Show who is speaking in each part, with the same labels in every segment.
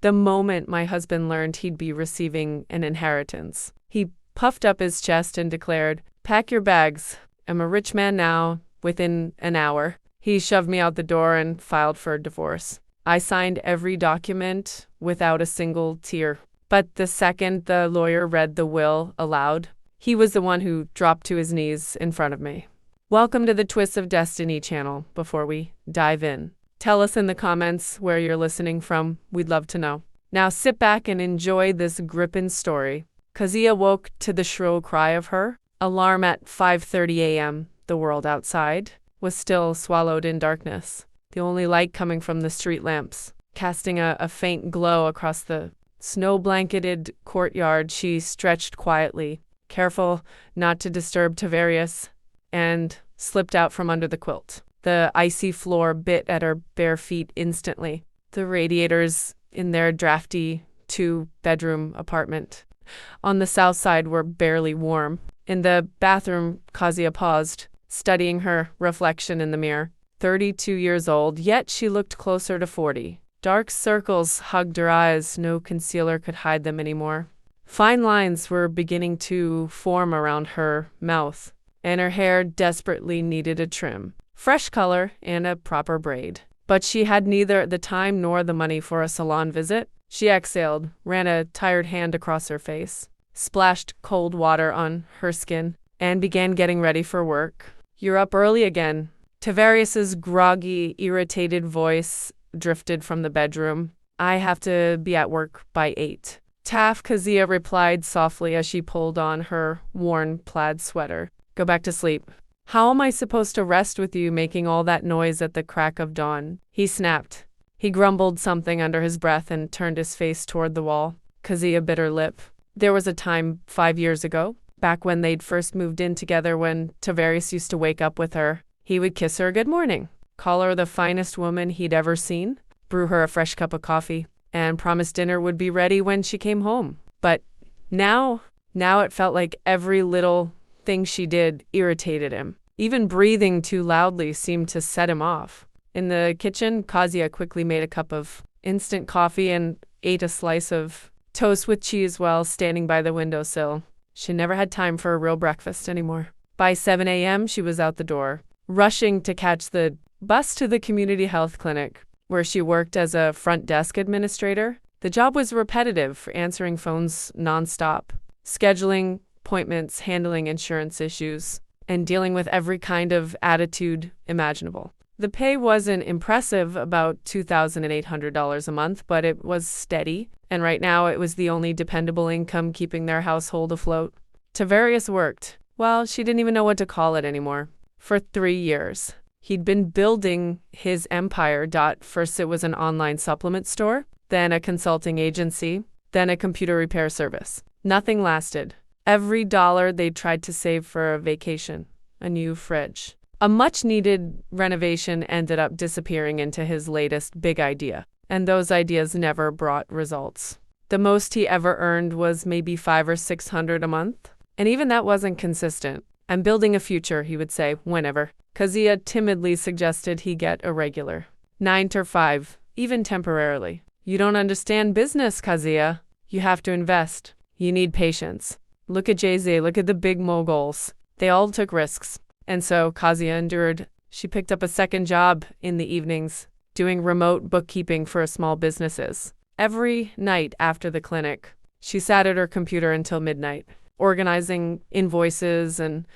Speaker 1: the moment my husband learned he'd be receiving an inheritance. He puffed up his chest and declared, "Pack your bags. I'm a rich man now," within an hour. He shoved me out the door and filed for a divorce. I signed every document without a single tear. But the second the lawyer read the will aloud, he was the one who dropped to his knees in front of me. Welcome to the Twists of Destiny channel. Before we dive in, tell us in the comments where you're listening from. We'd love to know. Now sit back and enjoy this gripping story. Kaziah woke to the shrill cry of her alarm at 5:30 a.m. The world outside was still swallowed in darkness, the only light coming from the street lamps, casting a faint glow across the snow-blanketed courtyard. She stretched quietly, careful not to disturb Tavarius, and slipped out from under the quilt. The icy floor bit at her bare feet instantly. The radiators in their drafty two-bedroom apartment on the south side were barely warm. In the bathroom, Kaziah paused, studying her reflection in the mirror. 32 years old, yet she looked closer to 40. Dark circles hugged her eyes. No concealer could hide them anymore. Fine lines were beginning to form around her mouth, and her hair desperately needed a trim, fresh color, and a proper braid. But she had neither the time nor the money for a salon visit. She exhaled, ran a tired hand across her face, splashed cold water on her skin, and began getting ready for work. "You're up early again." Tavarius's groggy, irritated voice drifted from the bedroom. "I have to be at work by 8. Taff," Kaziah replied softly as she pulled on her worn plaid sweater. "Go back to sleep." "How am I supposed to rest with you making all that noise at the crack of dawn?" he snapped. He grumbled something under his breath and turned his face toward the wall. Kaziah bit her lip. There was a time 5 years ago, back when they'd first moved in together, when Tavarius used to wake up with her. He would kiss her good morning, call her the finest woman he'd ever seen, brew her a fresh cup of coffee, and promise dinner would be ready when she came home. But now it felt like every little thing she did irritated him. Even breathing too loudly seemed to set him off. In the kitchen, Kaziah quickly made a cup of instant coffee and ate a slice of toast with cheese while standing by the windowsill. She never had time for a real breakfast anymore. By 7 a.m., she was out the door, rushing to catch the bus to the community health clinic, where she worked as a front desk administrator. The job was repetitive, answering phones nonstop, scheduling appointments, handling insurance issues, and dealing with every kind of attitude imaginable. The pay wasn't impressive, about $2,800 a month, but it was steady, and right now it was the only dependable income keeping their household afloat. Tavarius worked, well, she didn't even know what to call it anymore, for 3 years. He'd been building his empire. First it was an online supplement store, then a consulting agency, then a computer repair service. Nothing lasted. Every dollar they tried to save for a vacation, a new fridge, a much-needed renovation ended up disappearing into his latest big idea, and those ideas never brought results. The most he ever earned was maybe $500 or $600 a month, and even that wasn't consistent. "I'm building a future," he would say, whenever. Kaziah timidly suggested he get a regular 9 to 5, even temporarily. "You don't understand business, Kaziah. You have to invest. You need patience. Look at Jay-Z, look at the big moguls. They all took risks." And so Kaziah endured. She picked up a second job in the evenings, doing remote bookkeeping for small businesses. Every night after the clinic, she sat at her computer until midnight, organizing invoices and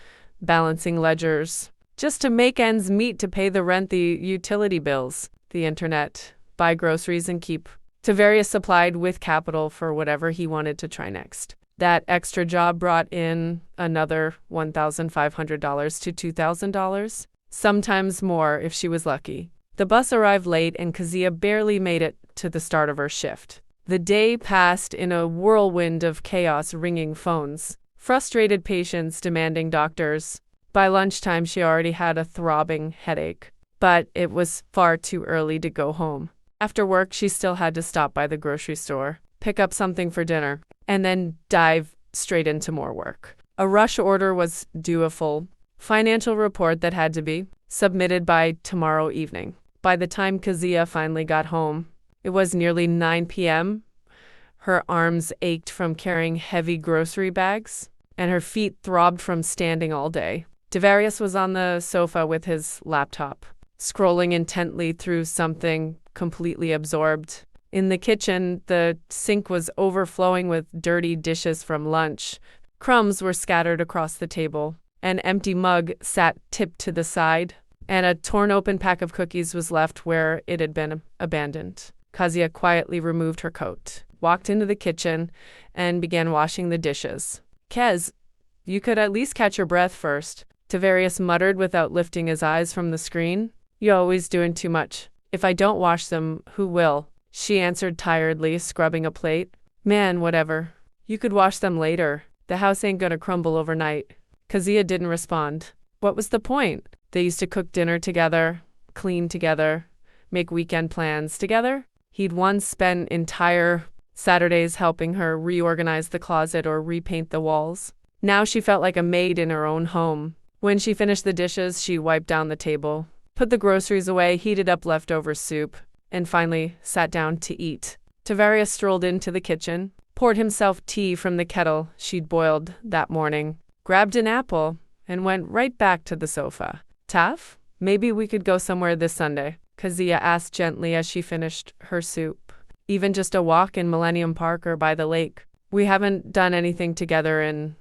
Speaker 1: balancing ledgers, just to make ends meet, to pay the rent, the utility bills, the internet, buy groceries, and keep Tavarius supplied with capital for whatever he wanted to try next. That extra job brought in another $1,500 to $2,000, sometimes more if she was lucky. The bus arrived late, and Kaziah barely made it to the start of her shift. The day passed in a whirlwind of chaos, ringing phones, frustrated patients demanding doctors. By lunchtime, she already had a throbbing headache, but it was far too early to go home. After work, she still had to stop by the grocery store, pick up something for dinner, and then dive straight into more work. A rush order was due, a full financial report that had to be submitted by tomorrow evening. By the time Kaziah finally got home, It was nearly 9 p.m. Her arms ached from carrying heavy grocery bags, and her feet throbbed from standing all day. Devarius was on the sofa with his laptop, scrolling intently through something, completely absorbed. In the kitchen, the sink was overflowing with dirty dishes from lunch. Crumbs were scattered across the table. An empty mug sat tipped to the side, and a torn-open pack of cookies was left where it had been abandoned. Kaziah quietly removed her coat, walked into the kitchen, and began washing the dishes. "Kez, you could at least catch your breath first," Devarius muttered without lifting his eyes from the screen. "You're always doing too much. If I don't wash them, who will?" She answered tiredly, scrubbing a plate. "Man, whatever. You could wash them later. The house ain't gonna crumble overnight." Kaziah didn't respond. What was the point? They used to cook dinner together, clean together, make weekend plans together. He'd once spent entire Saturdays helping her reorganize the closet or repaint the walls. Now she felt like a maid in her own home. When she finished the dishes, she wiped down the table, put the groceries away, heated up leftover soup, and finally sat down to eat. Devarius strolled into the kitchen, poured himself tea from the kettle she'd boiled that morning, grabbed an apple, and went right back to the sofa. "Taf, maybe we could go somewhere this Sunday," Kaziah asked gently as she finished her soup. "Even just a walk in Millennium Park or by the lake. We haven't done anything together in,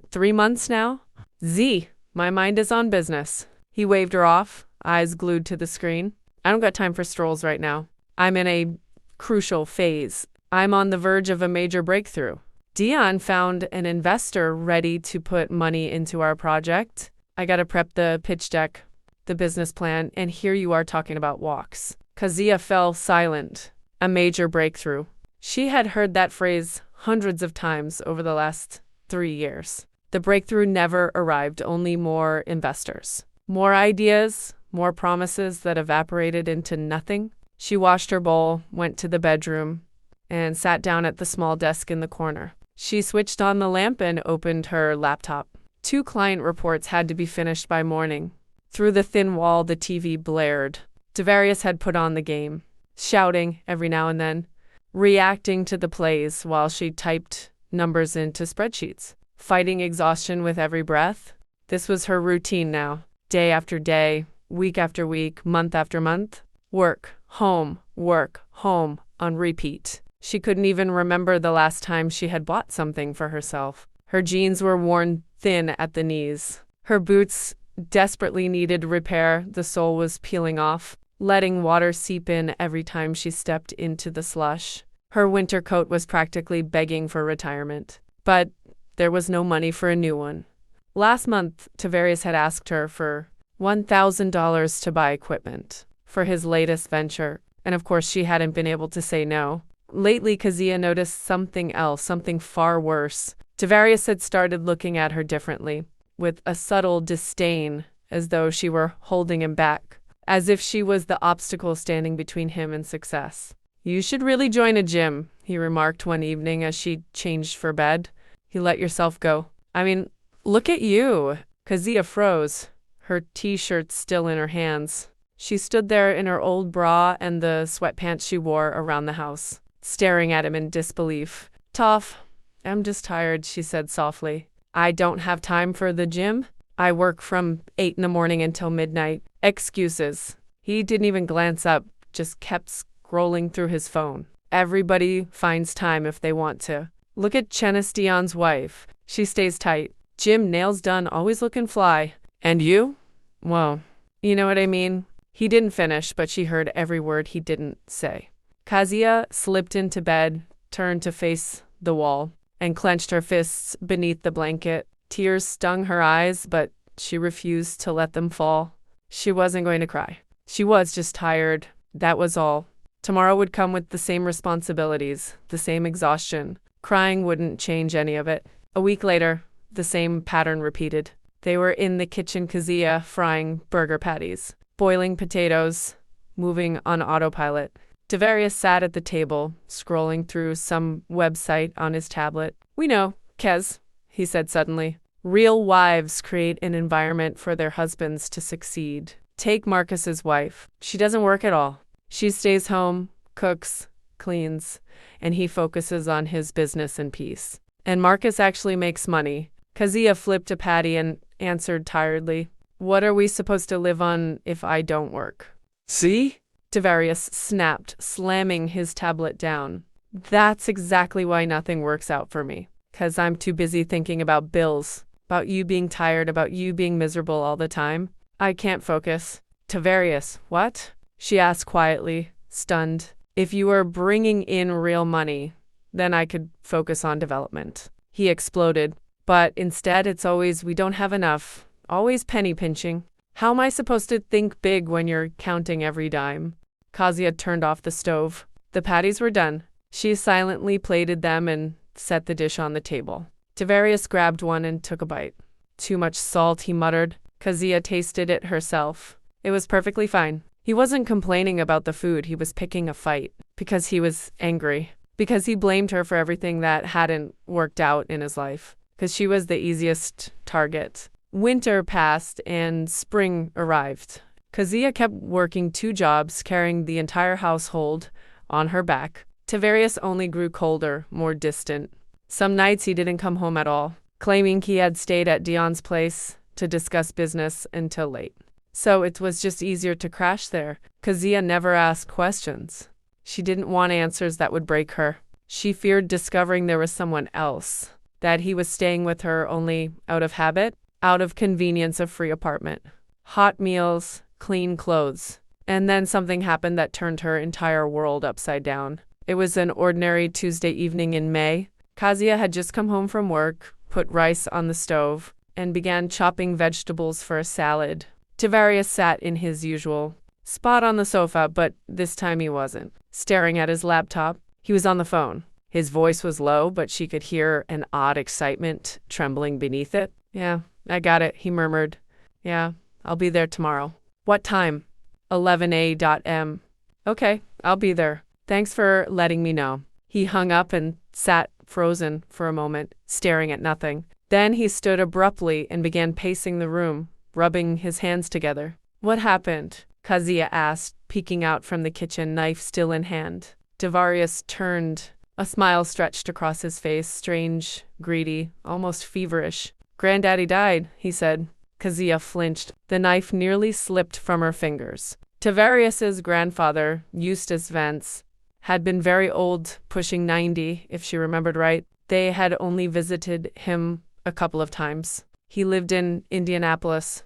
Speaker 1: 3 months now?" "Z, my mind is on business." He waved her off, eyes glued to the screen. "I don't got time for strolls right now. I'm in a crucial phase. I'm on the verge of a major breakthrough. Dion found an investor ready to put money into our project. I gotta prep the pitch deck, the business plan, and here you are talking about walks." Kaziah fell silent. A major breakthrough. She had heard that phrase hundreds of times over the last 3 years. The breakthrough never arrived, only more investors. More ideas, more promises that evaporated into nothing. She washed her bowl, went to the bedroom, and sat down at the small desk in the corner. She switched on the lamp and opened her laptop. 2 client reports had to be finished by morning. Through the thin wall, the TV blared. Devarius had put on the game, shouting every now and then, reacting to the plays while she typed numbers into spreadsheets, fighting exhaustion with every breath. This was her routine now, day after day, week after week, month after month. Work, home, on repeat. She couldn't even remember the last time she had bought something for herself. Her jeans were worn thin at the knees. Her boots desperately needed repair. The sole was peeling off, letting water seep in every time she stepped into the slush. Her winter coat was practically begging for retirement. But there was no money for a new one. Last month, Devarius had asked her for $1,000 to buy equipment for his latest venture, and of course she hadn't been able to say no. Lately, Kaziah noticed something else, something far worse. Devarius had started looking at her differently, with a subtle disdain, as though she were holding him back, as if she was the obstacle standing between him and success. "You should really join a gym," he remarked one evening as she changed for bed. "You let yourself go. I mean, look at you." Kaziah froze, her t-shirt still in her hands. She stood there in her old bra and the sweatpants she wore around the house, staring at him in disbelief. "Tough. I'm just tired," she said softly. "I don't have time for the gym. I work from 8 in the morning until midnight. Excuses." He didn't even glance up, just kept scrolling through his phone. Everybody finds time if they want to. Look at Chenis Dion's wife. She stays tight. Gym, nails done, always looking fly. And you? Well, you know what I mean? He didn't finish, but she heard every word he didn't say. Kaziah slipped into bed, turned to face the wall, and clenched her fists beneath the blanket. Tears stung her eyes, but she refused to let them fall. She wasn't going to cry. She was just tired. That was all. Tomorrow would come with the same responsibilities, the same exhaustion. Crying wouldn't change any of it. A week later, the same pattern repeated. They were in the kitchen, Kaziah frying burger patties, boiling potatoes, moving on autopilot. Devarius sat at the table, scrolling through some website on his tablet. "We know, Kez," he said suddenly. "Real wives create an environment for their husbands to succeed. Take Marcus's wife. She doesn't work at all. She stays home, cooks, cleans, and he focuses on his business in peace. And Marcus actually makes money. Kaziah flipped to Patty and answered tiredly, "What are we supposed to live on if I don't work?"
Speaker 2: See?
Speaker 1: Tavarius snapped, slamming his tablet down. "That's exactly why nothing works out for me. 'Cause I'm too busy thinking about bills, about you being tired, about you being miserable all the time. I can't focus." "Tavarius, what?" she asked quietly, stunned. "If you were bringing in real money, then I could focus on development." He exploded. "But instead it's always, we don't have enough, always penny pinching. How am I supposed to think big when you're counting every dime?" Kaziah turned off the stove. The patties were done. She silently plated them and set the dish on the table. Tavarius grabbed one and took a bite. "Too much salt," he muttered. Kaziah tasted it herself. It was perfectly fine. He wasn't complaining about the food, he was picking a fight. Because he was angry. Because he blamed her for everything that hadn't worked out in his life. Because she was the easiest target. Winter passed and spring arrived. Kaziah kept working 2 jobs, carrying the entire household on her back. Tavarius only grew colder, more distant. Some nights he didn't come home at all, claiming he had stayed at Dion's place to discuss business until late. So it was just easier to crash there. Kaziah never asked questions. She didn't want answers that would break her. She feared discovering there was someone else, that he was staying with her only out of habit, out of convenience of free apartment. Hot meals, clean clothes. And then something happened that turned her entire world upside down. It was an ordinary Tuesday evening in May. Kaziah had just come home from work, put rice on the stove, and began chopping vegetables for a salad. Tavarius sat in his usual spot on the sofa, but this time he wasn't. Staring at his laptop, he was on the phone. His voice was low, but she could hear an odd excitement trembling beneath it. "Yeah, I got it," he murmured. "Yeah, I'll be there tomorrow." "What time?" 11 a.m. "Okay, I'll be there. Thanks for letting me know." He hung up and sat frozen for a moment, staring at nothing. Then he stood abruptly and began pacing the room, rubbing his hands together. "What happened?" Kaziah asked, peeking out from the kitchen, knife still in hand. Tavarius turned. A smile stretched across his face, strange, greedy, almost feverish. "Granddaddy died," he said. Kaziah flinched. The knife nearly slipped from her fingers. Tavarius's grandfather, Eustace Vance, had been very old, pushing 90, if she remembered right. They had only visited him a couple of times. He lived in Indianapolis,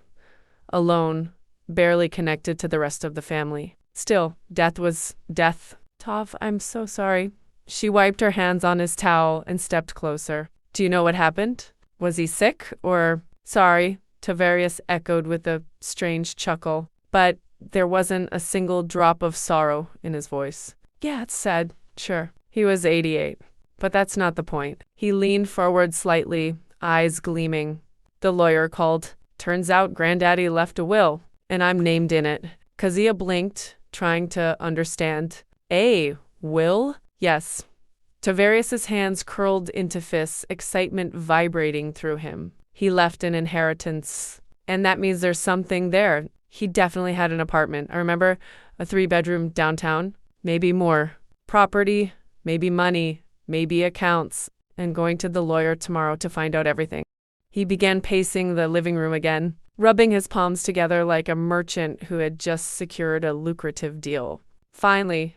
Speaker 1: alone, barely connected to the rest of the family. Still, death was death. "Tav, I'm so sorry." She wiped her hands on his towel and stepped closer. "Do you know what happened? Was he sick, or—" "Sorry," Tavarius echoed with a strange chuckle, but there wasn't a single drop of sorrow in his voice. "Yeah, it's sad, sure. He was 88. But that's not the point." He leaned forward slightly, eyes gleaming. "The lawyer called. Turns out Granddaddy left a will, and I'm named in it." Kaziah blinked, trying to understand. "A will?" "Yes." Tavarius's hands curled into fists, excitement vibrating through him. "He left an inheritance, and that means there's something there. He definitely had an apartment. I remember a 3-bedroom downtown. Maybe more. Property, maybe money, maybe accounts, and going to the lawyer tomorrow to find out everything." He began pacing the living room again, rubbing his palms together like a merchant who had just secured a lucrative deal. Finally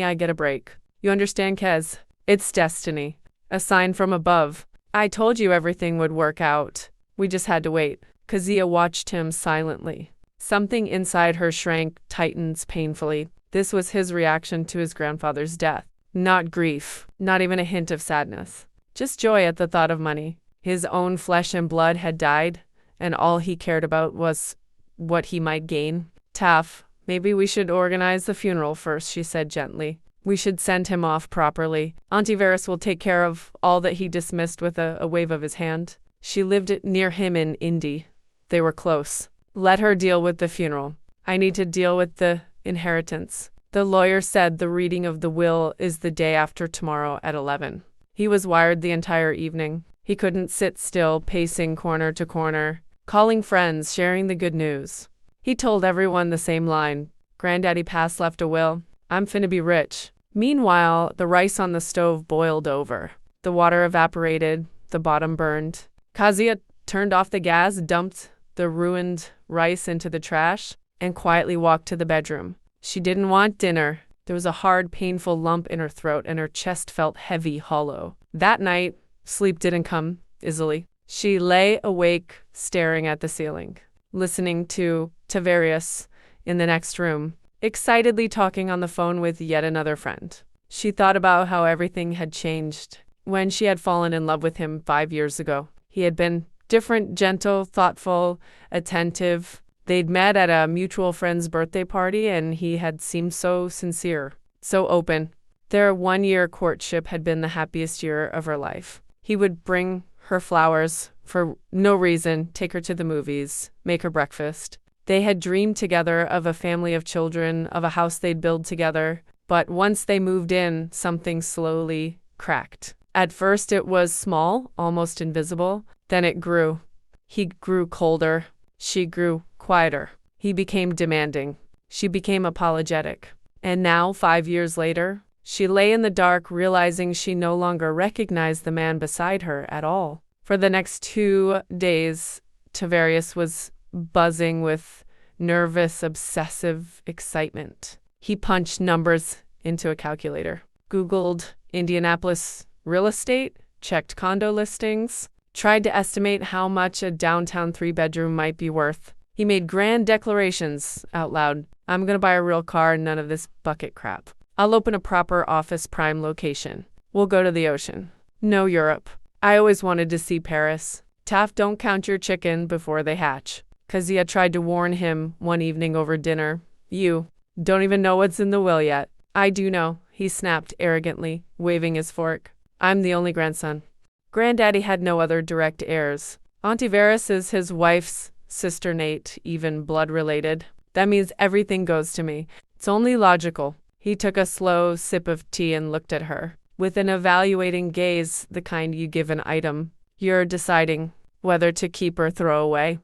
Speaker 1: I get a break. You understand, Kez? It's destiny. A sign from above. I told you everything would work out. We just had to wait." Kaziah watched him silently. Something inside her shrank, tightened painfully. This was his reaction to his grandfather's death. Not grief, not even a hint of sadness. Just joy at the thought of money. His own flesh and blood had died, and all he cared about was what he might gain. "Taff, maybe we should organize the funeral first," she said gently. "We should send him off properly. Auntie Varys will take care of all that," he dismissed with a wave of his hand. She lived near him in Indy. They were close. "Let her deal with the funeral. I need to deal with the inheritance." The lawyer said the reading of the will is the day after tomorrow at 11. He was wired the entire evening. He couldn't sit still, pacing corner to corner, calling friends, sharing the good news. He told everyone the same line. "Granddaddy passed, left a will. I'm finna be rich." Meanwhile, the rice on the stove boiled over. The water evaporated, the bottom burned. Kaziah turned off the gas, dumped the ruined rice into the trash, and quietly walked to the bedroom. She didn't want dinner. There was a hard, painful lump in her throat, and her chest felt heavy, hollow. That night, sleep didn't come easily. She lay awake, staring at the ceiling, listening to Tavarius in the next room, excitedly talking on the phone with yet another friend. She thought about how everything had changed when she had fallen in love with him 5 years ago. He had been different, gentle, thoughtful, attentive. They'd met at a mutual friend's birthday party, and he had seemed so sincere, so open. Their 1-year courtship had been the happiest year of her life. He would bring her flowers for no reason, take her to the movies, make her breakfast. They had dreamed together of a family of children, of a house they'd build together. But once they moved in, something slowly cracked. At first it was small, almost invisible. Then it grew. He grew colder. She grew quieter. He became demanding. She became apologetic. And now, 5 years later, she lay in the dark, realizing she no longer recognized the man beside her at all. For the next 2 days, Tavarius was buzzing with nervous, obsessive excitement. He punched numbers into a calculator, Googled Indianapolis real estate, checked condo listings, tried to estimate how much a downtown 3-bedroom might be worth. He made grand declarations out loud. I'm going to buy a real car and none of this bucket crap. I'll open a proper office prime location. We'll go to the ocean. No Europe. I always wanted to see Paris. Taft, don't count your chicken before they hatch. Kaziah tried to warn him one evening over dinner. You don't even know what's in the will yet. I do know, he snapped arrogantly, waving his fork. I'm the only grandson. Granddaddy had no other direct heirs. Auntie Varys is his wife's sister Nate, even blood-related. That means everything goes to me. It's only logical. He took a slow sip of tea and looked at her, with an evaluating gaze, the kind you give an item you're deciding whether to keep or throw away.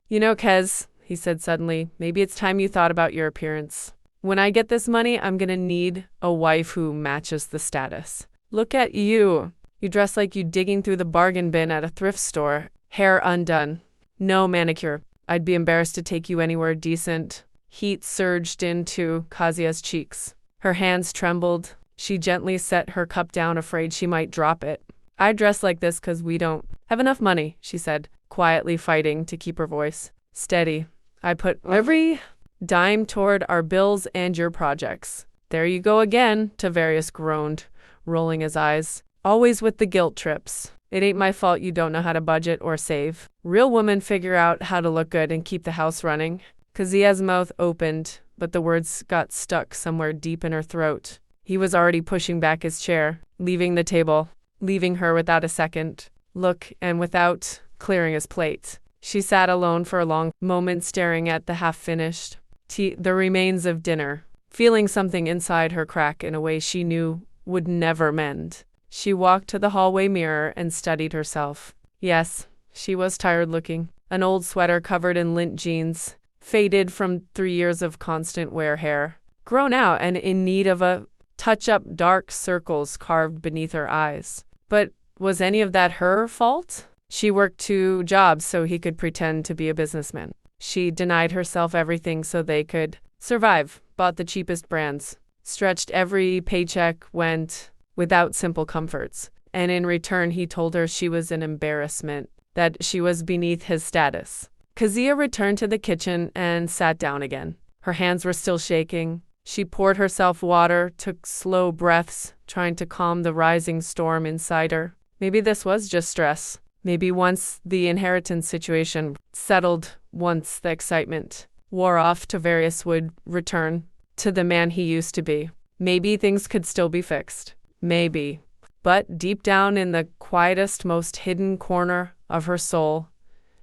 Speaker 1: You know, Kez, he said suddenly, maybe it's time you thought about your appearance. When I get this money, I'm gonna need a wife who matches the status. Look at you. You dress like you digging through the bargain bin at a thrift store. Hair undone. No manicure. I'd be embarrassed to take you anywhere decent. Heat surged into Kaziah's cheeks. Her hands trembled. She gently set her cup down, afraid she might drop it. I dress like this 'cause we don't have enough money, she said, quietly fighting to keep her voice steady. I put every dime toward our bills and your projects. There you go again, Tavarius groaned, rolling his eyes. Always with the guilt trips. It ain't my fault you don't know how to budget or save. Real women figure out how to look good and keep the house running. Kaziah's mouth opened, but the words got stuck somewhere deep in her throat. He was already pushing back his chair, leaving the table, leaving her without a second look and without clearing his plate. She sat alone for a long moment, staring at the half-finished the remains of dinner, feeling something inside her crack in a way she knew would never mend. She walked to the hallway mirror and studied herself. Yes, she was tired-looking. An old sweater covered in lint jeans, faded from 3 years of constant wear, hair grown out and in need of a touch-up, dark circles carved beneath her eyes. But was any of that her fault? She worked 2 jobs so he could pretend to be a businessman. She denied herself everything so they could survive, bought the cheapest brands, stretched every paycheck, went without simple comforts. And in return, he told her she was an embarrassment, that she was beneath his status. Kaziah returned to the kitchen and sat down again. Her hands were still shaking. She poured herself water, took slow breaths, trying to calm the rising storm inside her. Maybe this was just stress. Maybe once the inheritance situation settled, once the excitement wore off, Tavarius would return to the man he used to be. Maybe things could still be fixed. Maybe. But deep down in the quietest, most hidden corner of her soul,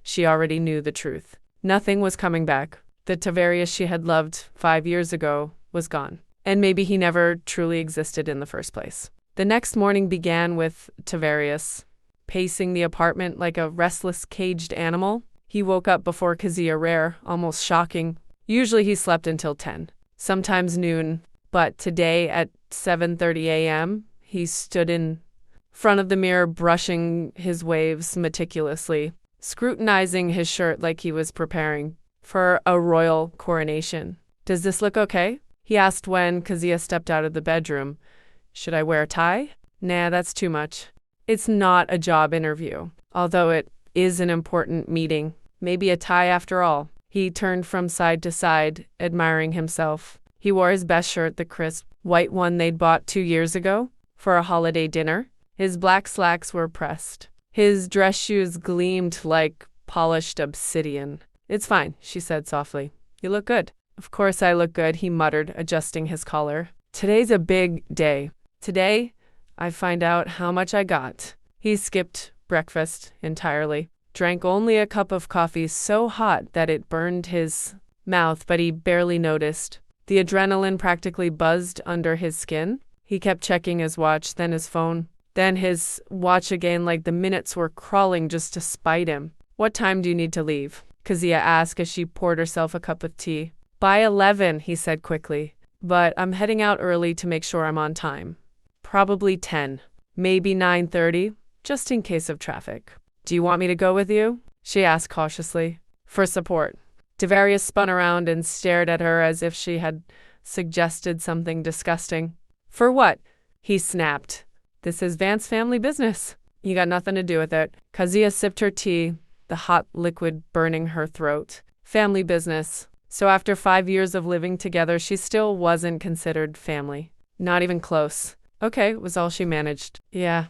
Speaker 1: she already knew the truth. Nothing was coming back. The Tavarius she had loved 5 years ago was gone. And maybe he never truly existed in the first place. The next morning began with Tavarius pacing the apartment like a restless, caged animal. He woke up before Kaziah, rare, almost shocking. Usually he slept until 10, sometimes noon. But today at 7:30 a.m., he stood in front of the mirror brushing his waves meticulously, scrutinizing his shirt like he was preparing for a royal coronation. "Does this look okay?" he asked when Kaziah stepped out of the bedroom. "Should I wear a tie?" "Nah, that's too much. It's not a job interview, although it is an important meeting. Maybe a tie after all." He turned from side to side, admiring himself. He wore his best shirt, the crisp white one they'd bought 2 years ago for a holiday dinner. His black slacks were pressed. His dress shoes gleamed like polished obsidian. "It's fine," she said softly. "You look good." "Of course I look good," he muttered, adjusting his collar. "Today's a big day. Today, I find out how much I got." He skipped breakfast entirely, drank only a cup of coffee so hot that it burned his mouth, but he barely noticed. The adrenaline practically buzzed under his skin. He kept checking his watch, then his phone, then his watch again, like the minutes were crawling just to spite him. "What time do you need to leave?" Kaziah asked as she poured herself a cup of tea. "By 11, he said quickly. "But I'm heading out early to make sure I'm on time." "Probably 10. Maybe 9:30, just in case of traffic." "Do you want me to go with you?" she asked cautiously. "For support." Devarius spun around and stared at her as if she had suggested something disgusting. "For what?" he snapped. "This is Vance's family business. You got nothing to do with it." Kaziah sipped her tea, the hot liquid burning her throat. Family business. So after 5 years of living together, she still wasn't considered family. Not even close. "Okay," was all she managed. "Yeah,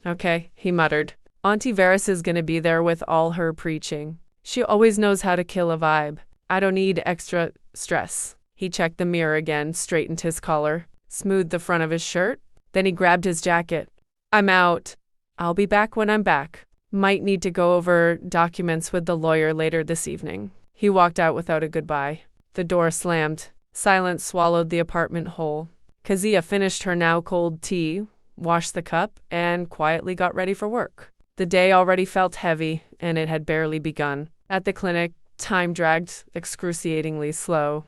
Speaker 1: okay," he muttered. "Auntie Varys is gonna be there with all her preaching. She always knows how to kill a vibe. I don't need extra stress." He checked the mirror again, straightened his collar, smoothed the front of his shirt. Then he grabbed his jacket. "I'm out. I'll be back when I'm back. Might need to go over documents with the lawyer later this evening." He walked out without a goodbye. The door slammed. Silence swallowed the apartment whole. Kaziah finished her now cold tea, washed the cup, and quietly got ready for work. The day already felt heavy, and it had barely begun. At the clinic, time dragged excruciatingly slow.